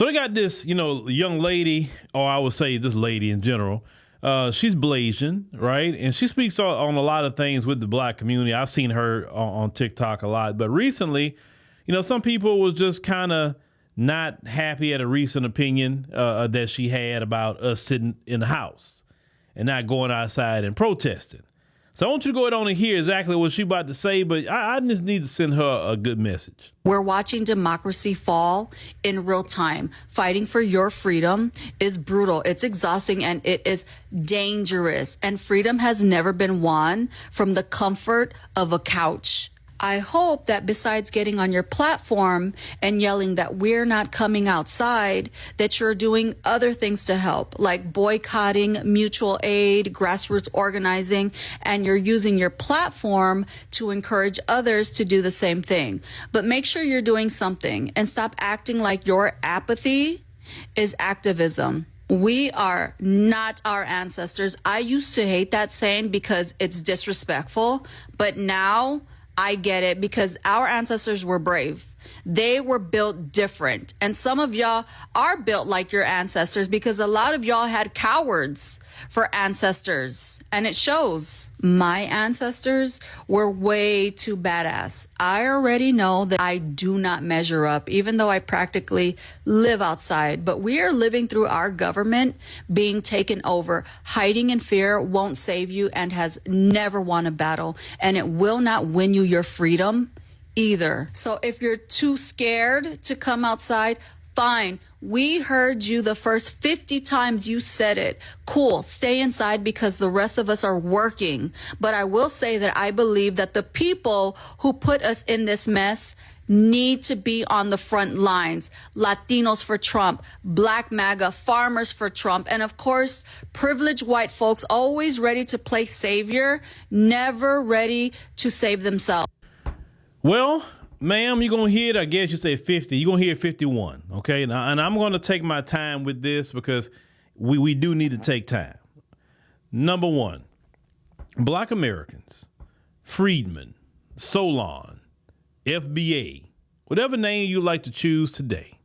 So they got this, young lady, or I would say this lady in general. She's Blasian, right? And she speaks on a lot of things with the black community. I've seen her on TikTok a lot. But recently, some people was just kind of not happy at a recent opinion that she had about us sitting in the house and not going outside and protesting. So I want you to go ahead on and hear exactly what she's about to say, but I just need to send her a good message. We're watching democracy fall in real time. Fighting for your freedom is brutal. It's exhausting and it is dangerous. And freedom has never been won from the comfort of a couch. I hope that besides getting on your platform and yelling that we're not coming outside, that you're doing other things to help, like boycotting, mutual aid, grassroots organizing, and you're using your platform to encourage others to do the same thing. But make sure you're doing something and stop acting like your apathy is activism. We are not our ancestors. I used to hate that saying because it's disrespectful, but now I get it because our ancestors were brave. They were built different. And some of y'all are built like your ancestors because a lot of y'all had cowards for ancestors. And it shows. My ancestors were way too badass. I already know that I do not measure up, even though I practically live outside. But we are living through our government being taken over. Hiding in fear won't save you and has never won a battle. And it will not win you your freedom either. So if you're too scared to come outside, fine. We heard you the first 50 times you said it. Cool. Stay inside because the rest of us are working. But I will say that I believe that the people who put us in this mess need to be on the front lines. Latinos for Trump, Black MAGA, farmers for Trump, and of course, privileged white folks always ready to play savior, never ready to save themselves. Well, ma'am, you're going to hear it, I guess you say 50. You're going to hear 51, okay? And I'm going to take my time with this because we do need to take time. Number one, Black Americans, freedmen, Solon, FBA, whatever name you like to choose today,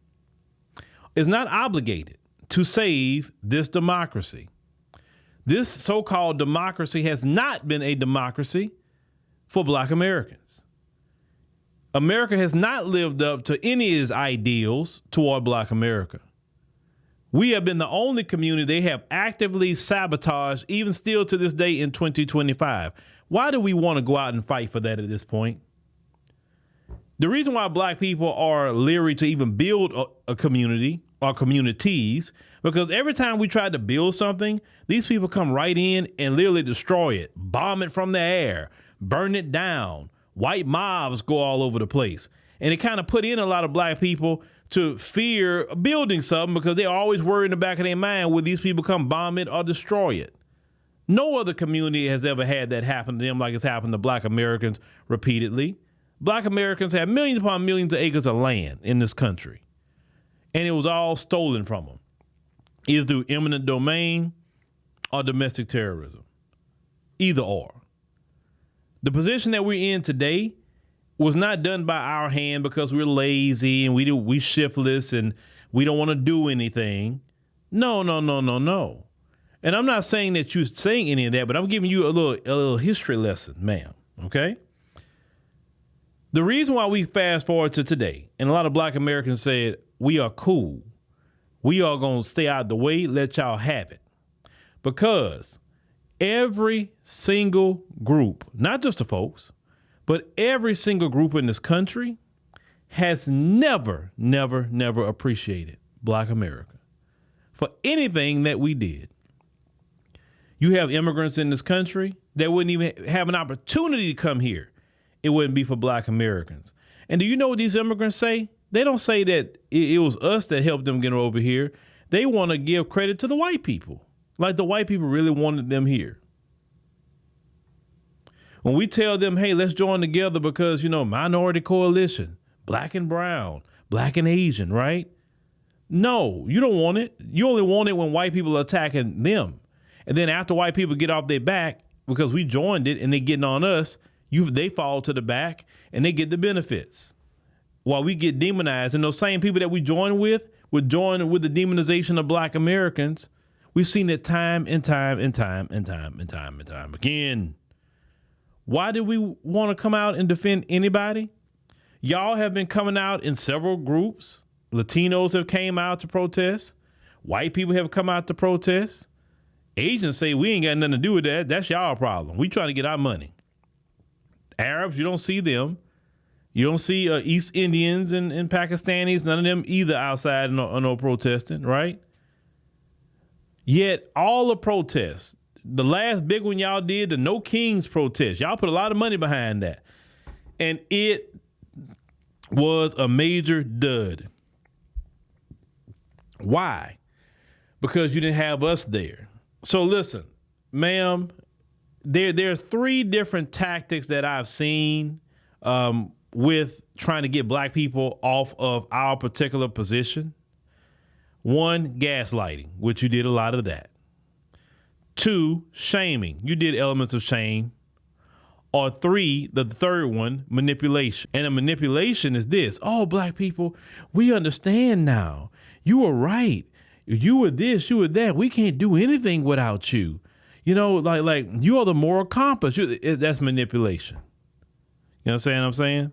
is not obligated to save this democracy. This so-called democracy has not been a democracy for Black Americans. America has not lived up to any of its ideals toward Black America. We have been the only community they have actively sabotaged, even still to this day in 2025. Why do we want to go out and fight for that at this point? The reason why Black people are leery to even build a community or communities, because every time we try to build something, these people come right in and literally destroy it, bomb it from the air, burn it down. White mobs go all over the place. And it kind of put in a lot of Black people to fear building something because they're always worried in the back of their mind, will these people come bomb it or destroy it? No other community has ever had that happen to them like it's happened to Black Americans repeatedly. Black Americans have millions upon millions of acres of land in this country. And it was all stolen from them, either through eminent domain or domestic terrorism. Either or. The position that we're in today was not done by our hand because we're lazy and we shiftless and we don't want to do anything. No. And I'm not saying that you're saying any of that, but I'm giving you a little history lesson, ma'am. Okay? The reason why we fast forward to today, and a lot of Black Americans said, we are cool. We are going to stay out the way, let y'all have it. Because every single group, not just the folks, but every single group in this country has never appreciated Black America for anything that we did. You have immigrants in this country that wouldn't even have an opportunity to come here. It wouldn't be for Black Americans. And do you know what these immigrants say? They don't say that it was us that helped them get over here. They want to give credit to the white people. Like the white people really wanted them here. When we tell them, hey, let's join together because, minority coalition, Black and brown, Black and Asian, right? No, you don't want it. You only want it when white people are attacking them. And then after white people get off their back, because we joined it and they getting on us, they fall to the back and they get the benefits. While we get demonized, and those same people that we join with, with joining with the demonization of black Americans. We've seen it time and time and time and time and time and time again. Why did we want to come out and defend anybody? Y'all have been coming out in several groups. Latinos have came out to protest. White people have come out to protest. Asians say we ain't got nothing to do with that. That's y'all problem. We trying to get our money. Arabs, you don't see them. You don't see East Indians and Pakistanis, none of them either outside no protesting, right? Yet all the protests, the last big one y'all did, the No Kings protest, y'all put a lot of money behind that. And it was a major dud. Why? Because you didn't have us there. So listen, ma'am, there's 3 different tactics that I've seen with trying to get black people off of our particular position. 1, gaslighting, which you did a lot of that. 2, shaming. You did elements of shame. Or 3, the third one, manipulation. And a manipulation is this. Oh, black people, we understand now. You were right. You were this, you were that. We can't do anything without you. You know, like you are the moral compass. That's manipulation. You know what I'm saying?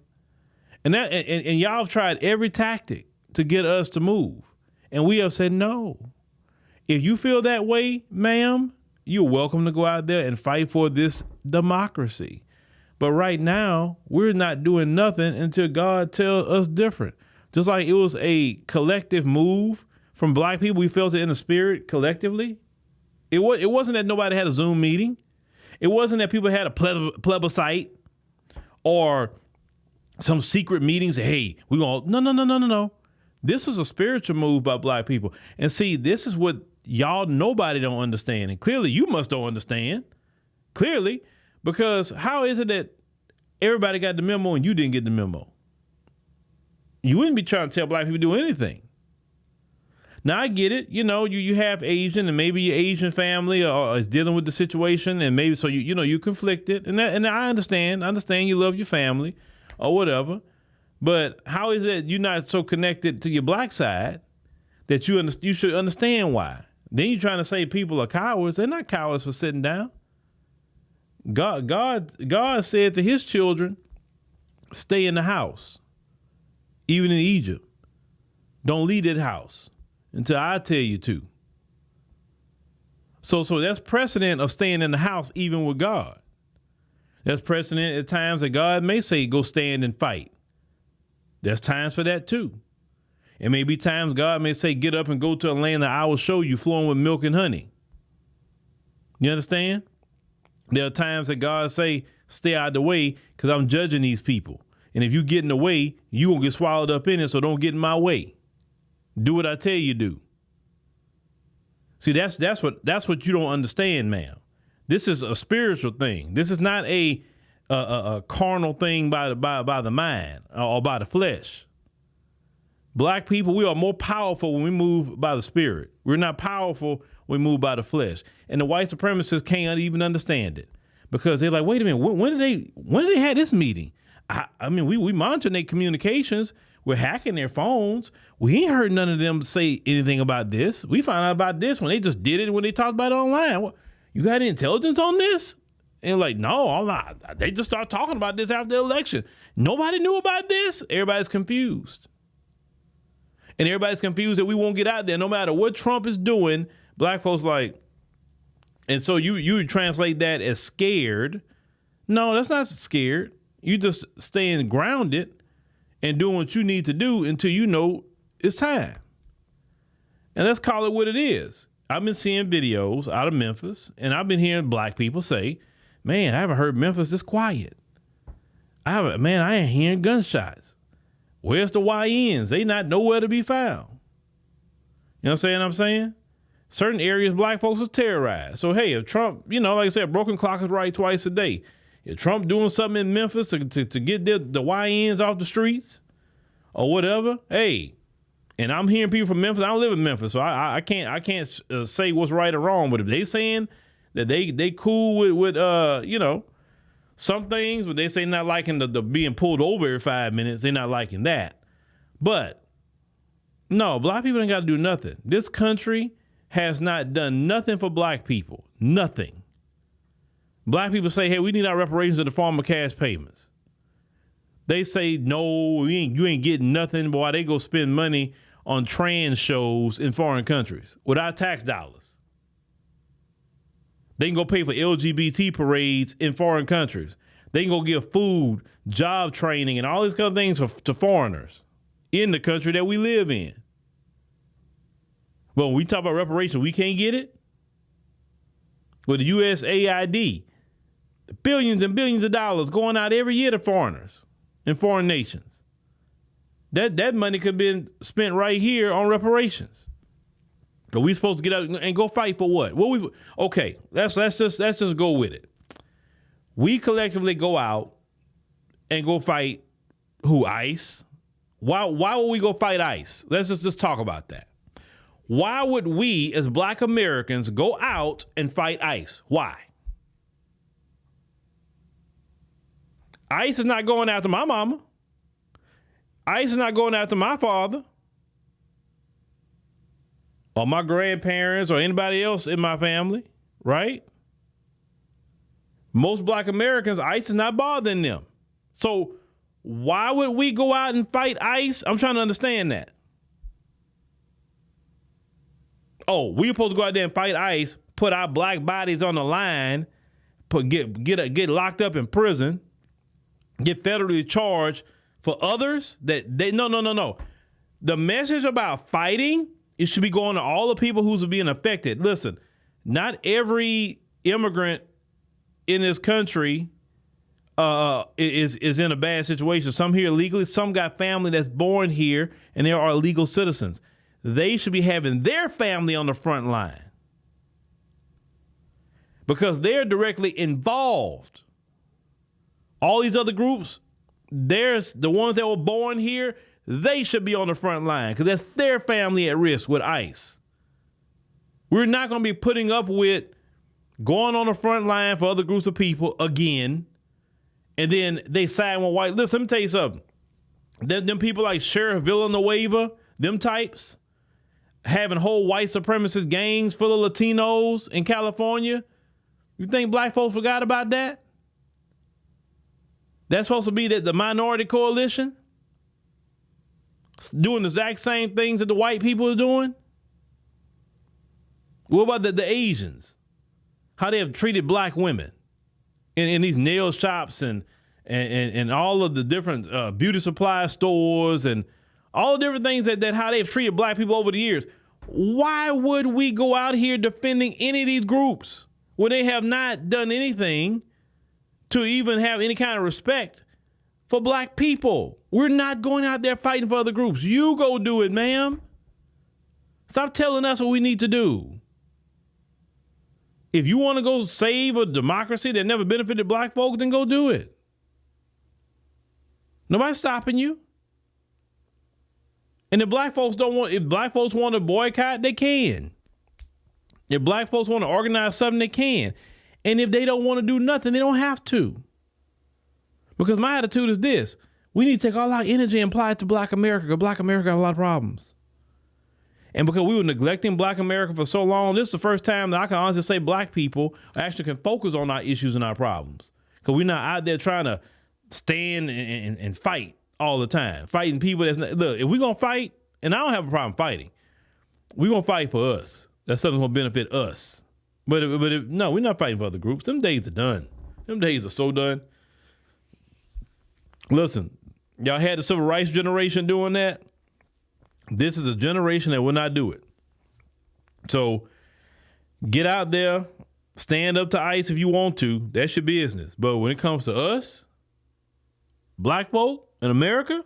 And that and y'all have tried every tactic to get us to move. And we have said no. If you feel that way, ma'am, you're welcome to go out there and fight for this democracy. But right now, we're not doing nothing until God tells us different. Just like it was a collective move from black people, we felt it in the spirit collectively. It wasn't that nobody had a Zoom meeting. It wasn't that people had a plebiscite or some secret meetings. Hey, we're going to, no. This is a spiritual move by black people. And see, this is what nobody don't understand. And clearly you must don't understand. Clearly, because how is it that everybody got the memo and you didn't get the memo? You wouldn't be trying to tell black people to do anything. Now, I get it. You know, you have Asian and maybe your Asian family is dealing with the situation and maybe so you conflicted. And I understand. I understand you love your family or whatever. But how is it you're not so connected to your black side that you should understand why? Then you're trying to say people are cowards. They're not cowards for sitting down. God said to his children, stay in the house, even in Egypt. Don't leave that house until I tell you to. So that's precedent of staying in the house, even with God. That's precedent at times that God may say, go stand and fight. There's times for that too. It may be times God may say, get up and go to a land that I will show you flowing with milk and honey. You understand? There are times that God say, stay out of the way because I'm judging these people. And if you get in the way, you won't get swallowed up in it, so don't get in my way. Do what I tell you do. See, that's what you don't understand, ma'am. This is a spiritual thing. This is not a carnal thing by the mind or by the flesh. Black people, we are more powerful when we move by the spirit. We're not powerful when we move by the flesh. And the white supremacists can't even understand it because they're like, wait a minute, when did they have this meeting? I mean, we monitor their communications. We're hacking their phones. We ain't heard none of them say anything about this. We found out about this when they just did it when they talked about it online. What, you got any intelligence on this? And like, no, I'm not. They just start talking about this after the election. Nobody knew about this. Everybody's confused. And everybody's confused that we won't get out there no matter what Trump is doing. Black folks like, and so you translate that as scared. No, that's not scared. You just staying grounded and doing what you need to do until you know it's time. And let's call it what it is. I've been seeing videos out of Memphis, and I've been hearing black people say, man, I haven't heard Memphis this quiet. I ain't hearing gunshots. Where's the YNs? They not nowhere to be found. You know what I'm saying? Certain areas black folks are terrorized. So, hey, if Trump, like I said, broken clock is right twice a day. If Trump doing something in Memphis to get the YNs off the streets or whatever, hey, and I'm hearing people from Memphis. I don't live in Memphis, so I can't say what's right or wrong. But if they saying that they cool with some things, but they say not liking the being pulled over every 5 minutes, they're not liking that. But No, black people ain't got to do nothing. This country has not done nothing for black people. Nothing. Black people say, hey, we need our reparations in the form of cash payments. They say, no, you ain't getting nothing, but while they go spend money on trans shows in foreign countries with our tax dollars. They can go pay for LGBT parades in foreign countries. They can go give food, job training, and all these other things to foreigners in the country that we live in. But when we talk about reparations, we can't get it. With the USAID, billions and billions of dollars going out every year to foreigners in foreign nations. That money could have been spent right here on reparations. But we supposed to get out and go fight for what? Okay, let's just go with it. We collectively go out and go fight who? ICE. Why would we go fight ICE? Let's just talk about that. Why would we as black Americans go out and fight ICE? Why? ICE is not going after my mama. ICE is not going after my father or my grandparents or anybody else in my family, right? Most black Americans, ICE is not bothering them. So why would we go out and fight ICE? I'm trying to understand that. Oh, we supposed to go out there and fight ICE, put our black bodies on the line, get locked up in prison, get federally charged for others no. The message about fighting, it should be going to all the people who's being affected. Listen, not every immigrant in this country is in a bad situation. Some here legally, some got family that's born here and they are legal citizens. They should be having their family on the front line because they're directly involved. All these other groups, there's the ones that were born here, they should be on the front line because that's their family at risk with ICE. We're not going to be putting up with going on the front line for other groups of people again, and then they side with white. Listen, let me tell you something. Them people like Sheriff Villanueva, them types, having whole white supremacist gangs full of Latinos in California. You think black folks forgot about that? That's supposed to be the minority coalition doing the exact same things that the white people are doing. What about the Asians? How they have treated black women in these nail shops and all of the different beauty supply stores and all the different things that how they've treated black people over the years. Why would we go out here defending any of these groups when they have not done anything to even have any kind of respect for black people? We're not going out there fighting for other groups. You go do it, ma'am. Stop telling us what we need to do. If you want to go save a democracy that never benefited black folk, then go do it. Nobody's stopping you. And if black folks want to boycott, they can. If black folks want to organize something, they can. And if they don't want to do nothing, they don't have to. Because my attitude is this: we need to take all our energy and apply it to black America, because black America has a lot of problems. And because we were neglecting black America for so long, this is the first time that I can honestly say black people actually can focus on our issues and our problems. Because we're not out there trying to stand and fight all the time. Fighting people that's not, look, if we're going to fight, and I don't have a problem fighting, we're going to fight for us. That's something that's going to benefit us. But no, we're not fighting for other groups. Them days are done. Them days are so done. Listen, y'all had the civil rights generation doing that. This is a generation that will not do it. So get out there, stand up to ICE if you want to. That's your business. But when it comes to us, black folk in America,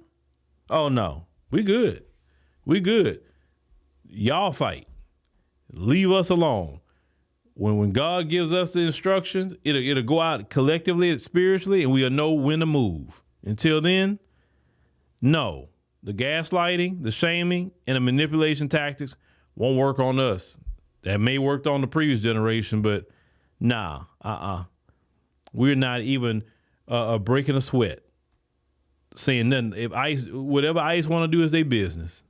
oh no, we good. We good. Y'all fight. Leave us alone. When God gives us the instructions, it'll go out collectively and spiritually, and we'll know when to move. Until then, no. The gaslighting, the shaming, and the manipulation tactics won't work on us. That may worked on the previous generation, but nah, we're not even breaking a sweat, saying nothing. If ICE, whatever ICE want to do is their business.